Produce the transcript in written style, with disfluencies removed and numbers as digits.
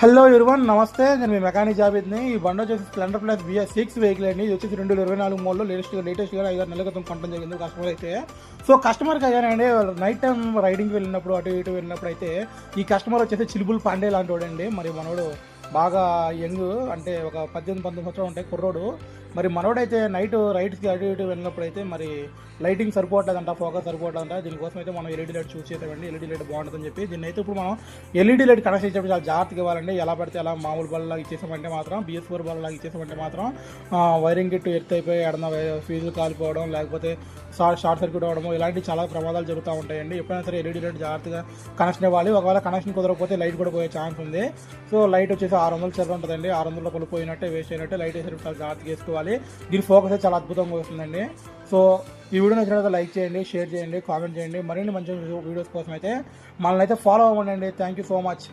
Hello everyone నమస్తే, నేను మీ mechanic జాబిద్ని. ఈ బండి వచ్చేసి స్ప్లెండర్ ప్లస్ BS6 వెహికల్ అండి. ఇది వచ్చేసి 2024 మోడల్లో లేటెస్ట్గా 5-6 నెలల క్రితం కొనడం జరిగింది కస్టమర్ అయితే. సో కస్టమర్కి అయ్యానండి, నైట్ టైం రైడింగ్కి వెళ్ళినప్పుడు అటు ఇటు వెళ్ళినప్పుడు అయితే ఈ కస్టమర్ వచ్చేసి చిలుబుల్ పాండే లాంటి వాడండి. మరి మనోడు బాగా యంగ్, అంటే ఒక 18-19 సంవత్సరాలు ఉంటాయి కుర్రోడు. మరి మనోడైతే నైట్ రైడ్స్కి అటు ఇటు వెళ్ళినప్పుడు అయితే మరి లైటింగ్ సరిపోవట్లేదంట, ఫోకస్ సరిపోవట్లేదంట. దీనికోసం అయితే మనం ఎల్ఈడి లైట్ చూస్ చేసామండి. ఎల్ఈడి లైట్ బాగుంటుందని చెప్పి దీన్ని అయితే ఇప్పుడు మనం ఎల్ఈడి లైట్ కనెక్ట్ చేసేటప్పుడు చాలా జాగ్రత్తగా ఇవ్వాలండి. ఎలా పడితే అలా మామూలు బల్లాగా ఇచ్చేసామంటే మాత్రం, BS4 బల్లాగా ఇచ్చేసామంటే మాత్రం వైరింగ్ గిట్టు ఎర్త్ అయిపోయి ఎడన ఫీజులు కాలిపోవడం, లేకపోతే షార్ట్ సర్క్యూట్ అవ్వడము, ఇలాంటి చాలా ప్రమాదాలు జరుగుతూ ఉంటాయండి. ఎప్పుడైనా సరే ఎల్ఈడి లైట్ జాగ్రత్తగా కనెక్షన్ ఇవ్వాలి. ఒకవేళ కనెక్షన్ కుదరకపోతే లైట్ కూడా పోయే ఛాన్స్ ఉంది. సో లైట్ వచ్చేసి 600 చిల్లర ఉంటుందండి. 600 రూపాయలు పోయినట్టే, వేస్ట్ అయినట్టే. లైట్ వేసేటప్పుడు చాలా జాగ్రత్తగా వేసుకోవాలి. దీని ఫోకస్ అయితే చాలా అద్భుతంగా వస్తుందండి. సో ఈ వీడియో నచ్చినట్లయితే లైక్ చేయండి, షేర్ చేయండి, కామెంట్ చేయండి. మరిన్ని మంచి వీడియోస్ కోసం అయితే మనల్ని అయితే ఫాలో అవ్వండి. Thank you so much.